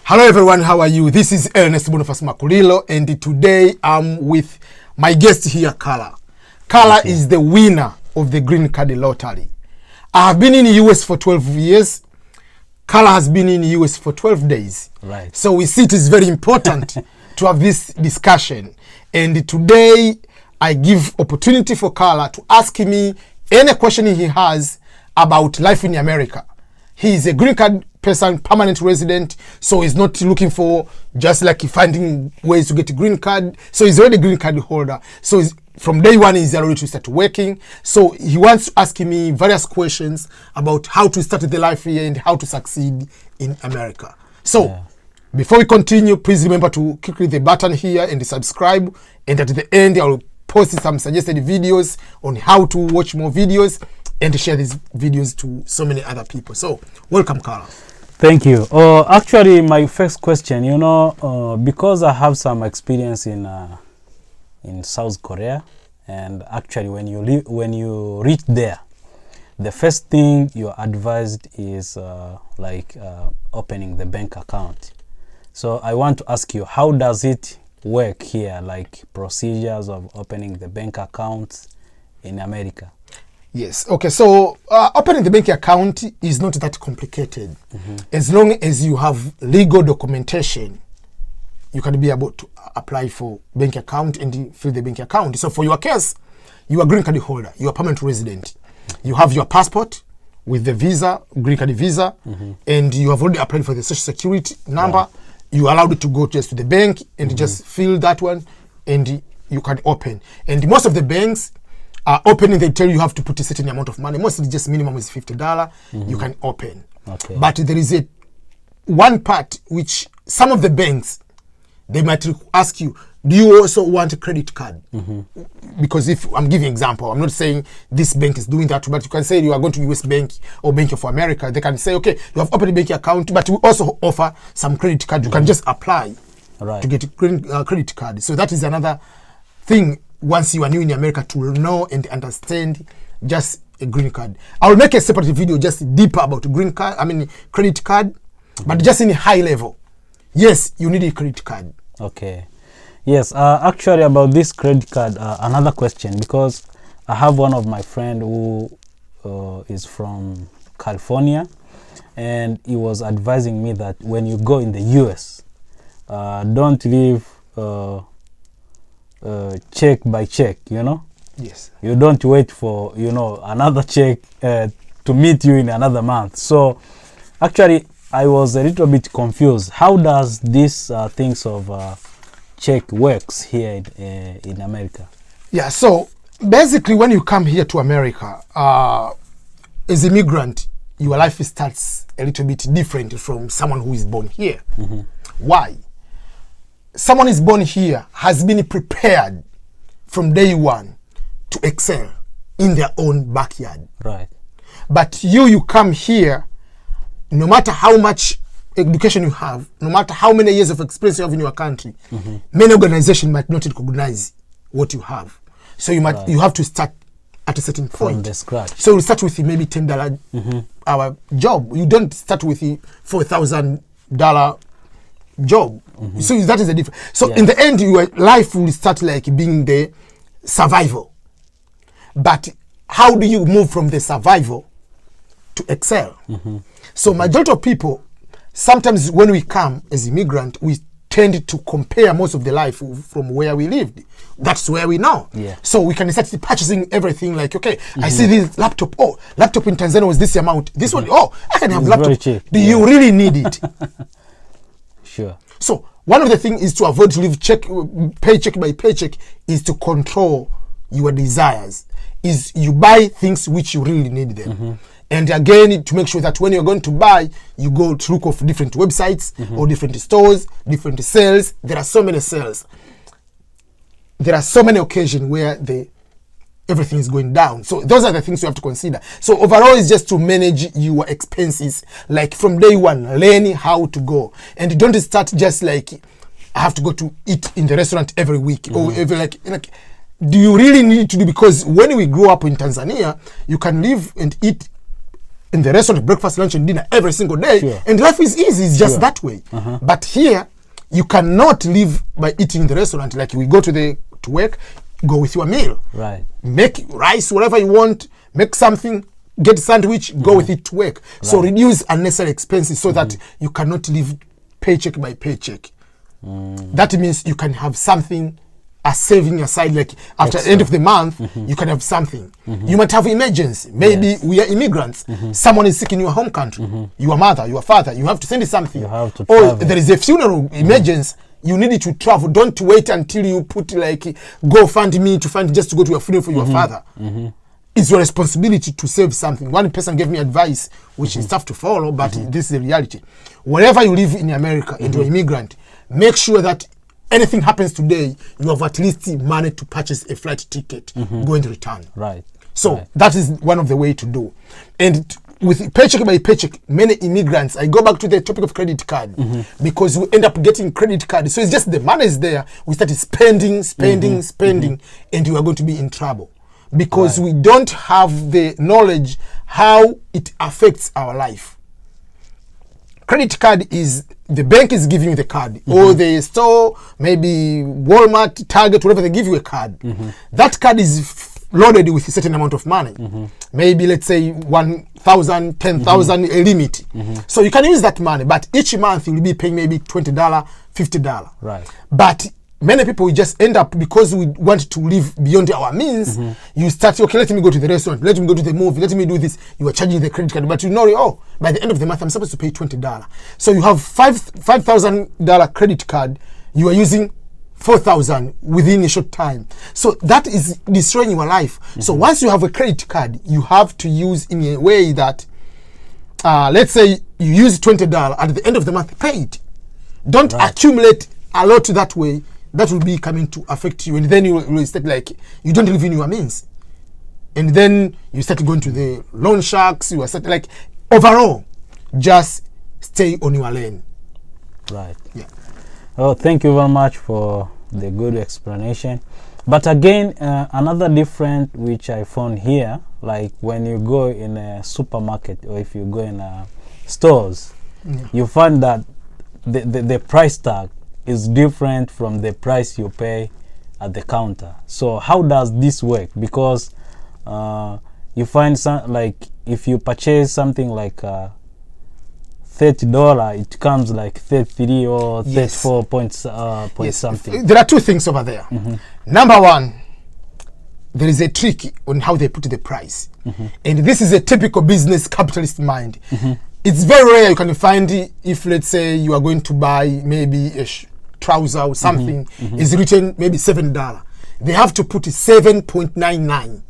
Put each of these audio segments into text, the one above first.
Hello everyone, how are you? This is Ernest Boniface Makulilo, and today I'm with my guest here, Carla. Carla is the winner of the Green Card Lottery. I have been in the US for 12 years. Carla has been in the US for 12 days. Right. So we see it is very important to have this discussion. And today I give opportunity for Carla to ask me any question he has about life in America. He is a green card person, permanent resident, so he's not looking for just like finding ways to get a green card. So he's already a green card holder. So from day one, he's ready to start working. So he wants to ask me various questions about how to start the life here and how to succeed in America. So before we continue, please remember to click the button here and subscribe. And at the end, I will post some suggested videos on how to watch more videos and share these videos to so many other people. So welcome, Carla. Thank you. Actually, my first question, because I have some experience in South Korea, and actually when you reach there, the first thing you're advised is opening the bank account. So I want to ask you, how does it work here, like procedures of opening the bank accounts in America? Yes. Okay. So opening the bank account is not that complicated. As long as you have legal documentation, you can be able to apply for bank account and fill the bank account. So for your case, you are green card holder, you are permanent resident. You have your passport with the visa, green card visa, and you have already applied for the social security number. Right. You are allowed to go just to the bank and just fill that one, and you can open. And most of the banks opening, they tell you have to put a certain amount of money. Mostly just minimum is $50. You can open. Okay. But there is one part which some of the banks, they might ask you, do you also want a credit card? Because if I'm giving example, I'm not saying this bank is doing that, but you can say you are going to US Bank or Bank of America. They can say, okay, you have opened a bank account, but we also offer some credit card. You can just apply to get a credit card. So that is another thing. Once you are new in America, to know and understand just a green card. I will make a separate video just deeper about credit card, but just in a high level. Yes, you need a credit card. Okay. Yes, actually about this credit card, another question, because I have one of my friend who is from California, and he was advising me that when you go in the US, don't leave check by check, Yes. You don't wait for, another check to meet you in another month. So actually, I was a little bit confused. How does this things of check works here in America? Yeah, so basically when you come here to America, as an immigrant, your life starts a little bit different from someone who is born here. Why? Someone is born here has been prepared from day one to excel in their own backyard. Right. But you come here, no matter how much education you have, no matter how many years of experience you have in your country, many organizations might not recognize what you have. So you have to start at a certain point. From the scratch. So you start with maybe $10 hour job. You don't start with a $4,000 job. So that is the difference. So in the end, your life will start like being the survival. But how do you move from the survival to excel? So majority of people, sometimes when we come as immigrant, we tend to compare most of the life from where we lived. That's where we know. So we can start purchasing everything like, okay, I see this laptop. Oh, laptop in Tanzania was this amount. This one, oh, I can have it's laptop. Do you really need it? Sure. So one of the things is to avoid to live paycheck by paycheck, is to control your desires. Is you buy things which you really need them. And again, to make sure that when you're going to buy, you go to look of different websites or different stores, different sales. There are so many sales. There are so many occasions where everything is going down. So those are the things you have to consider. So overall, it's just to manage your expenses. Like from day one, learning how to go. And don't start just like, I have to go to eat in the restaurant every week or every do you really need to do? Because when we grew up in Tanzania, you can live and eat in the restaurant, breakfast, lunch, and dinner every single day, Sure. and life is easy. It's just Sure. that way. But here, you cannot live by eating in the restaurant. Like we go to work, go with your meal. Right. Make rice, whatever you want. Make something. Get sandwich. Go with it to work. So reduce unnecessary expenses so that you cannot live paycheck by paycheck. That means you can have something, a saving aside, like after the end of the month, you can have something. You might have emergency. Maybe we are immigrants. Someone is sick in your home country. Your mother, your father, you have to send something. You have to or travel. there is a funeral emergency. You need to travel. Don't wait until you put like GoFundMe to find just to go to a funeral for your father. It's your responsibility to save something. One person gave me advice, which is tough to follow, but this is the reality. Wherever you live in America and you're an immigrant, make sure that anything happens today, you have at least money to purchase a flight ticket, go and return. Right. So that is one of the way to do. And with paycheck by paycheck, many immigrants, I go back to the topic of credit card, because we end up getting credit card. So it's just the money is there. We started spending, and you are going to be in trouble. Because we don't have the knowledge how it affects our life. Credit card is, the bank is giving you the card, or the store, maybe Walmart, Target, whatever, they give you a card. That card is loaded with a certain amount of money. Maybe let's say 1,000, 10,000, a limit. So you can use that money, but each month you'll be paying maybe $20, $50. Right. But many people, we just end up, because we want to live beyond our means, you start, okay, let me go to the restaurant, let me go to the movie, let me do this. You are charging the credit card, but you know, oh, by the end of the month, I'm supposed to pay $20. So you have $5,000 credit card, you are using $4,000 within a short time. So that is destroying your life. So once you have a credit card, you have to use in a way that, let's say you use $20, at the end of the month, pay it. Don't accumulate a lot that way. That will be coming to affect you, and then you will start like you don't live in your means, and then you start going to the loan sharks. You are start like, overall, just stay on your lane. Right. Yeah. Oh, thank you very much for the good explanation. But again, another difference which I found here, like when you go in a supermarket or if you go in stores, you find that the price tag is different from the price you pay at the counter. So how does this work? Because you find some, like if you purchase something like $30, it comes like 33 or 34 point something. There are two things over there. Number one, there is a trick on how they put the price, and this is a typical business capitalist mind. It's very rare you can find, if let's say you are going to buy maybe a trouser or something, is written maybe $7. They have to put $7.99.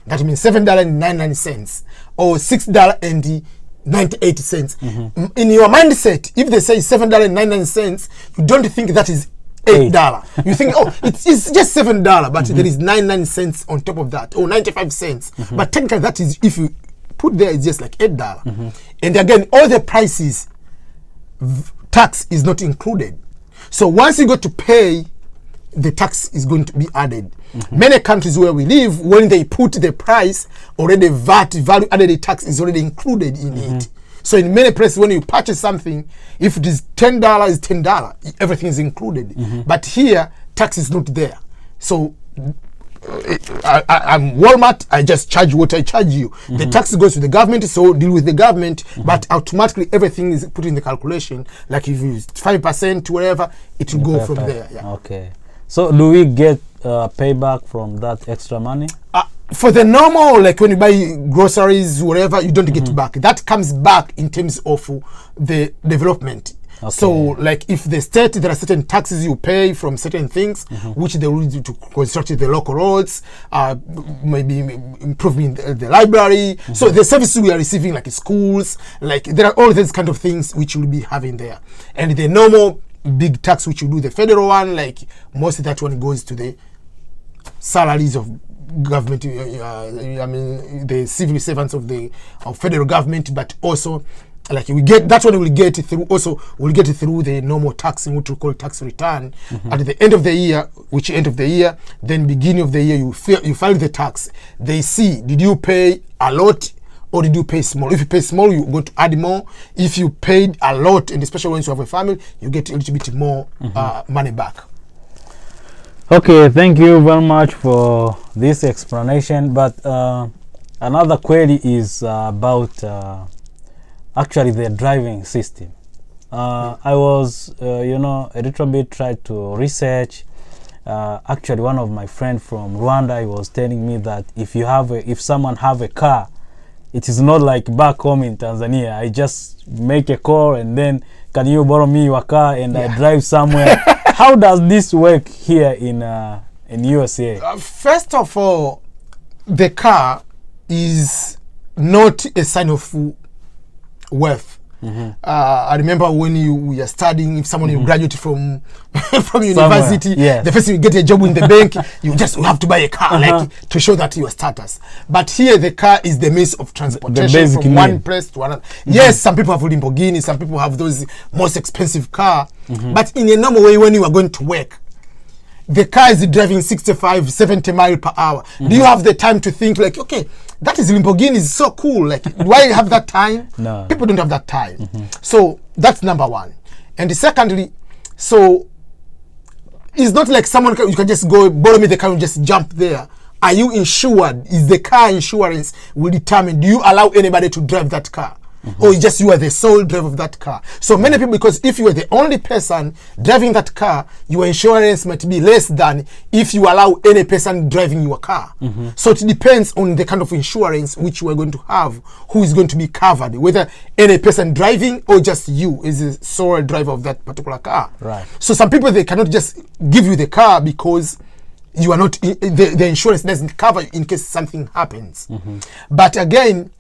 That means $7.99 or $6.98. In your mindset, if they say $7.99, you don't think that is $8. You think, oh, it's just $7, but there is 99 cents on top of that, or 95 cents. But technically, that is, if you put there, it's just like $8. And again, all the prices, tax is not included. So once you go to pay, the tax is going to be added. Many countries where we live, when they put the price, already VAT, value added tax, is already included in it. So in many places, when you purchase something, if it is $10, it's $10. Everything is included. But here, tax is not there. So I'm Walmart, I just charge what I charge you. The tax goes to the government, so deal with the government, but automatically everything is put in the calculation. Like if you use 5%, whatever, it will go from there. Yeah. Okay. So do we get payback from that extra money? For the normal, like when you buy groceries, whatever, you don't get back. That comes back in terms of the development. Okay. So, like if the state, there are certain taxes you pay from certain things, which they will do to construct the local roads, maybe improving the library. So the services we are receiving, like schools, like there are all these kind of things which will be having there. And the normal big tax which you do, the federal one, like most of that one goes to the salaries of government, I mean the civil servants of federal government, but also like we get that one, we'll get it through, also we'll get it through the normal taxing, what we call tax return. At the end of the year, which end of the year, then beginning of the year, you file the tax. They see, did you pay a lot or did you pay small? If you pay small, you're going to add more. If you paid a lot, and especially when you have a family, you get a little bit more money back. Okay, thank you very much for this explanation. But another query is about actually the driving system. I was, a little bit tried to research. Actually, one of my friends from Rwanda, he was telling me that if someone have a car, it is not like back home in Tanzania. I just make a call and then, can you borrow me your car, and I drive somewhere. How does this work here in USA? First of all, the car is not a sign of wealth. I remember when you were studying, if someone you graduate from university, the first you get a job in the bank, you have to buy a car like to show that your status. But here the car is the means of transportation from one place to another. Yes, some people have Lamborghini, some people have those most expensive car. But in a normal way, when you are going to work, the car is driving 65, 70 miles per hour. Do you have the time to think like, okay, that is Lamborghini, is so cool. Like, do I have that time? No. People don't have that time. So that's number one. And secondly, so it's not like someone you can just go borrow me the car and just jump there. Are you insured? Is the car insurance will determine, do you allow anybody to drive that car? Or just you are the sole driver of that car? So many people, because if you are the only person driving that car, your insurance might be less than if you allow any person driving your car. So it depends on the kind of insurance which you are going to have, who is going to be covered, whether any person driving or just you is the sole driver of that particular car. Right. So some people, they cannot just give you the car because you are not, the insurance doesn't cover you in case something happens. But again,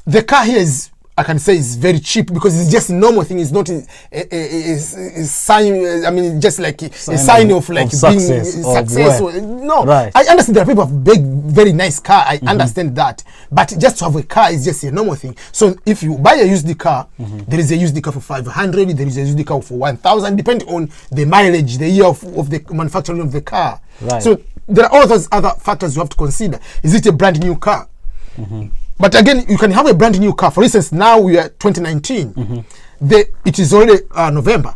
the car here is, I can say, it's very cheap because it's just a normal thing. It's not a sign. I mean, just like a sign of like being successful. No, right. I understand that people have big, very nice car. I understand that, but just to have a car is just a normal thing. So if you buy a used car, there is a used car for 500. There is a used car for 1,000, depending on the mileage, the year of the manufacturing of the car. Right. So there are all those other factors you have to consider. Is it a brand new car? But again, you can have a brand new car. For instance, now we are 2019. It is already November.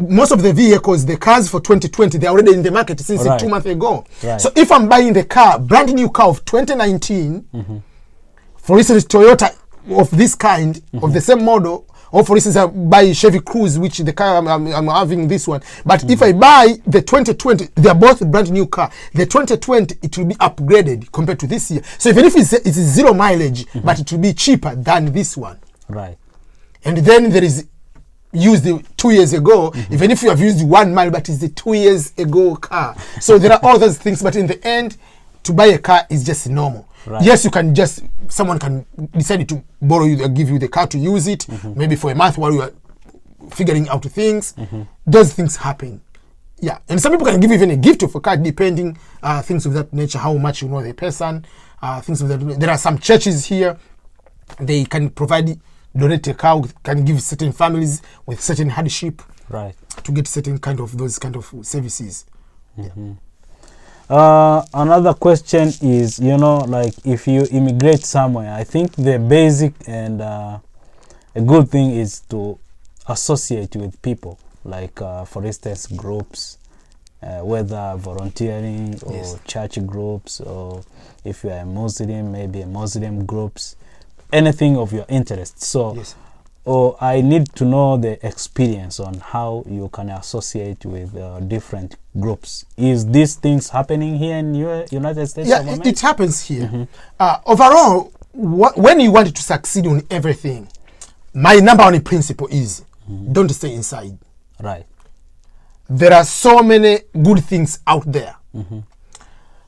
Most of the vehicles, the cars for 2020, they're already in the market since 2 months ago. Right. So if I'm buying the car, brand new car of 2019, for instance, Toyota of this kind, of the same model, or for instance, I buy Chevy Cruze, which the car I'm having this one. But if I buy the 2020, they are both brand new car. The 2020, it will be upgraded compared to this year. So even if it's zero mileage, but it will be cheaper than this one. Right. And then there is used 2 years ago, even if you have used 1 mile, but it's the 2 years ago car. So there are all those things, but in the end, to buy a car is just normal. Right. Yes, you can just, someone can decide to borrow you, or give you the car to use it, maybe for a month while you are figuring out things. Those things happen. Yeah, and some people can give even a gift of a car, depending things of that nature, how much you know the person, things of that. There are some churches here, they can provide, donate a car, can give certain families with certain hardship, right, to get certain kind of those kind of services. Yeah. Another question is, like if you immigrate somewhere, I think the basic and a good thing is to associate with people, like for instance groups, whether volunteering or church groups, or if you are a Muslim, maybe a Muslim groups, anything of your interest. So or I need to know the experience on how you can associate with different groups. Is these things happening here in United States? Yeah, it happens here. Overall, when you want to succeed on everything, my number one principle is don't stay inside. Right. There are so many good things out there.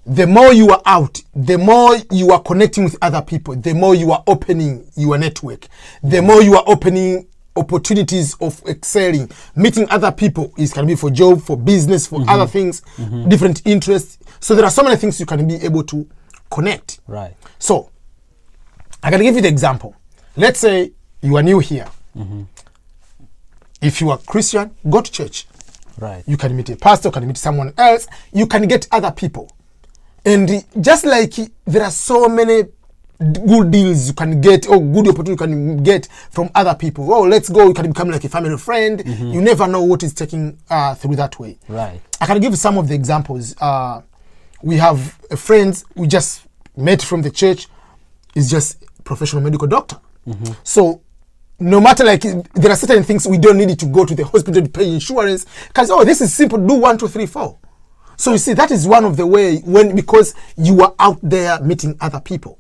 The more you are out, the more you are connecting with other people, the more you are opening your network, the more you are opening opportunities of excelling, meeting other people. It can be for job, for business, for other things, different interests. So there are so many things you can be able to connect. Right. So I can give you the example. Let's say you are new here. If you are Christian, go to church. Right. You can meet a pastor, you can meet someone else, you can get other people. And just like there are so many good deals you can get, or good opportunity you can get from other people. Oh, let's go, you can become like a family friend. You never know what is taking through that way. Right. I can give some of the examples. We have friends we just met from the church, is just professional medical doctor. So no matter, like, there are certain things we don't need to go to the hospital to pay insurance, because, oh, this is simple, do 1, 2, 3, 4. So you see, that is one of the way, because you are out there meeting other people.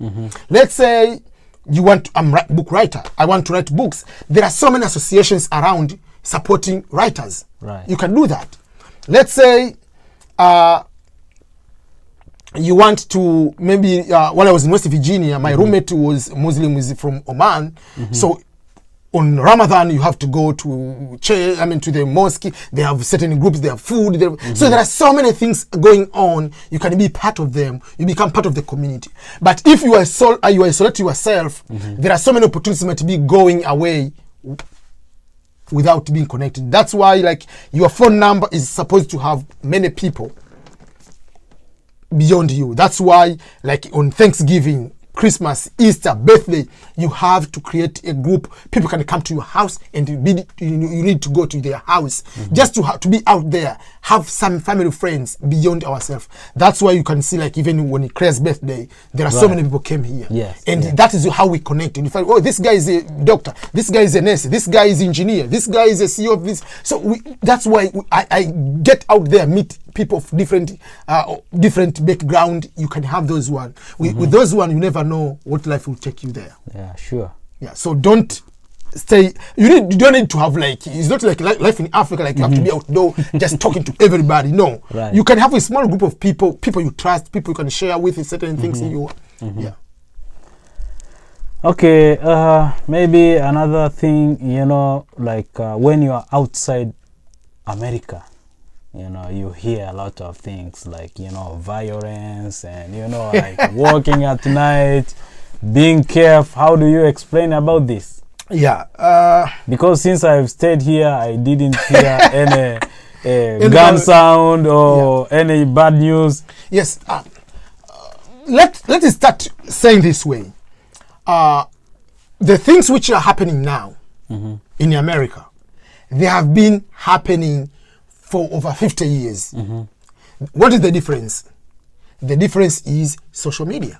Let's say you want, I'm a book writer, I want to write books. There are so many associations around supporting writers. Right. You can do that. Let's say you want to, maybe while I was in West Virginia, my roommate was Muslim, is from Oman. So on Ramadan, you have to go to church, to the mosque. They have certain groups, they have food. So there are so many things going on. You can be part of them. You become part of the community. But if you isolate yourself, there are so many opportunities might be going away without being connected. That's why, like, your phone number is supposed to have many people beyond you. That's why, like, on Thanksgiving, Christmas, Easter, birthday, you have to create a group. People can come to your house, and you need to go to their house just to be out there, have some family friends beyond ourselves. That's why you can see, like, even when Claire's birthday, there are so many people came here. Yes. And that is how we connect. And you find, oh, this guy is a doctor, this guy is a nurse, this guy is an engineer, this guy is a CEO of this. So that's why I get out there, meet people of different background. You can have those one. With those one, you never know what life will take you there. Yeah, sure. Yeah, so don't stay. You don't need to have, like, it's not like life in Africa, like you have to be outdoor just talking to everybody. No, Right. You can have a small group of people you trust, people you can share with certain things in you. Yeah. Okay, maybe another thing, like when you are outside America, you hear a lot of things like, violence and, like walking at night, being careful. How do you explain about this? Yeah. Because since I've stayed here, I didn't hear any gun sound or any bad news. Yes. Let us start saying this way. The things which are happening now in America, they have been happening for over 50 years. What is the difference? The difference is social media.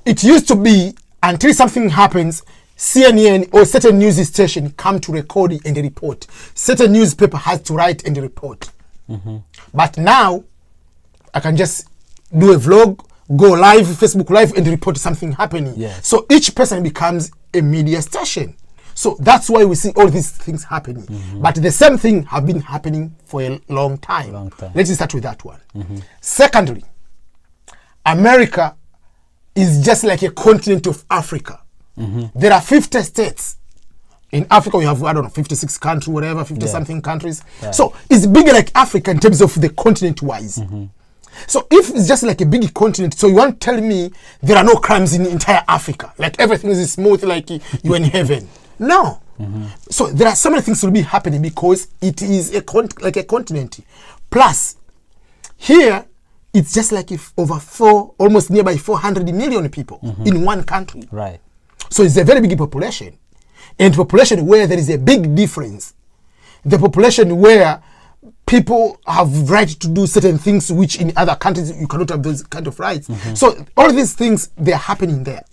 It used to be, until something happens, CNN or certain news station come to record and report. Certain newspaper has to write and report. But now, I can just do a vlog, go live, Facebook Live, and report something happening. Yes. So each person becomes a media station. So that's why we see all these things happening. But the same thing have been happening for a long time. Let's start with that one. Secondly, America is just like a continent of Africa. There are 50 states. In Africa, we have, 56 countries, whatever, 50 something countries. Right. So it's bigger like Africa in terms of the continent-wise. So if it's just like a big continent, so you want to tell me there are no crimes in entire Africa, like everything is smooth, like you're in heaven? No. So there are so many things will be happening because it is like a continent. Plus, here it's just like if almost nearby 400 million people in one country. Right. So it's a very big population, and population where there is a big difference. The population where people have right to do certain things which in other countries you cannot have those kind of rights. So all these things, they're happening there.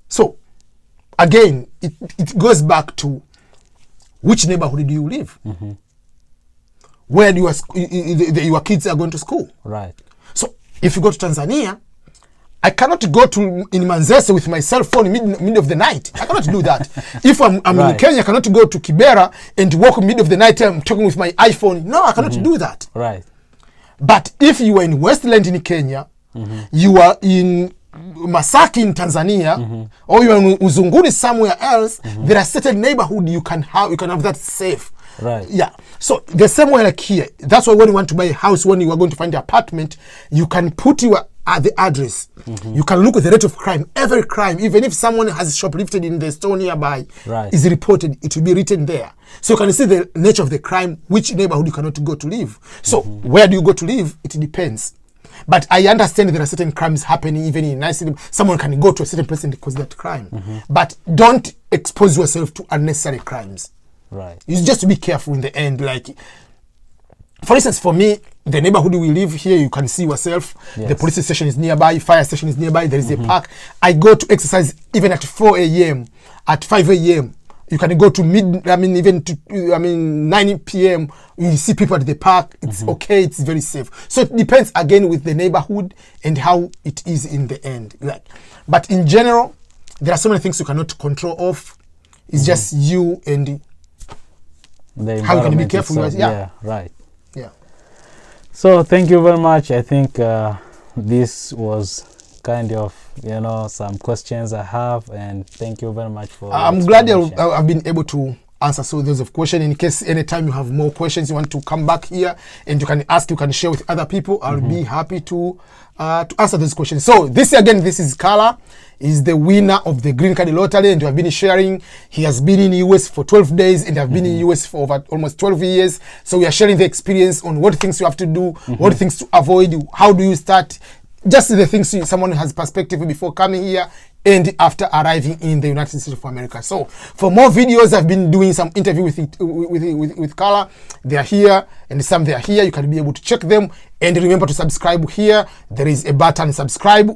So again, it goes back to which neighborhood do you live? Where your kids are going to school? Right. So if you go to Tanzania, I cannot go to in Manzese with my cell phone in middle of the night. I cannot do that. If I'm in Kenya, I cannot go to Kibera and walk in middle of the night. I'm talking with my iPhone. No, I cannot do that. Right. But if you are in Westland in Kenya, you are in Masaki in Tanzania, or you are in Uzunguni somewhere else, there are certain neighborhood you can have that safe. Right. Yeah. So the same way like here. That's why when you want to buy a house, when you are going to find an apartment, you can put your the address. You can look at the rate of crime. Every crime, even if someone has shoplifted in the store nearby, is reported, it will be written there. So you can see the nature of the crime, which neighborhood you cannot go to live. So where do you go to live? It depends. But I understand there are certain crimes happening even in nice city. Someone can go to a certain place and cause that crime. But don't expose yourself to unnecessary crimes. Right. You just to be careful in the end. Like, for instance, for me, the neighborhood we live here, you can see yourself. Yes. The police station is nearby, fire station is nearby, there is a park. I go to exercise even at 4 a.m., at 5 a.m. You can go to even to 9 p.m. You see people at the park. It's okay. It's very safe. So it depends again with the neighborhood and how it is in the end. Like, but in general, there are so many things you cannot control of. It's just you and how you can be careful. Yeah, right. Yeah. So thank you very much. I think this was kind of, some questions I have, and thank you very much for I'm glad I've been able to answer so those of questions. In case anytime you have more questions, you want to come back here and you can ask, you can share with other people. I'll be happy to answer those questions. So this is Carla, is the winner of the Green Card Lottery, and we have been sharing. He has been in US for 12 days and I've been in US for over almost 12 years. So we are sharing the experience on what things you have to do, what things to avoid, how do you start, just the things someone has perspective before coming here and after arriving in the United States of America. So for more videos, I've been doing some interview with Carla. They are here, and some they are here. You can be able to check them, and remember to subscribe here. There is a button subscribe.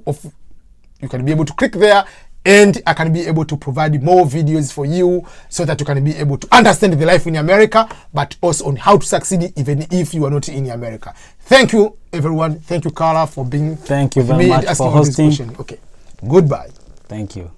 You can be able to click there, and I can be able to provide more videos for you so that you can be able to understand the life in America, but also on how to succeed even if you are not in America. Thank you, everyone. Thank you, Carla, for being. Thank you very much for hosting. Okay. Goodbye. Thank you.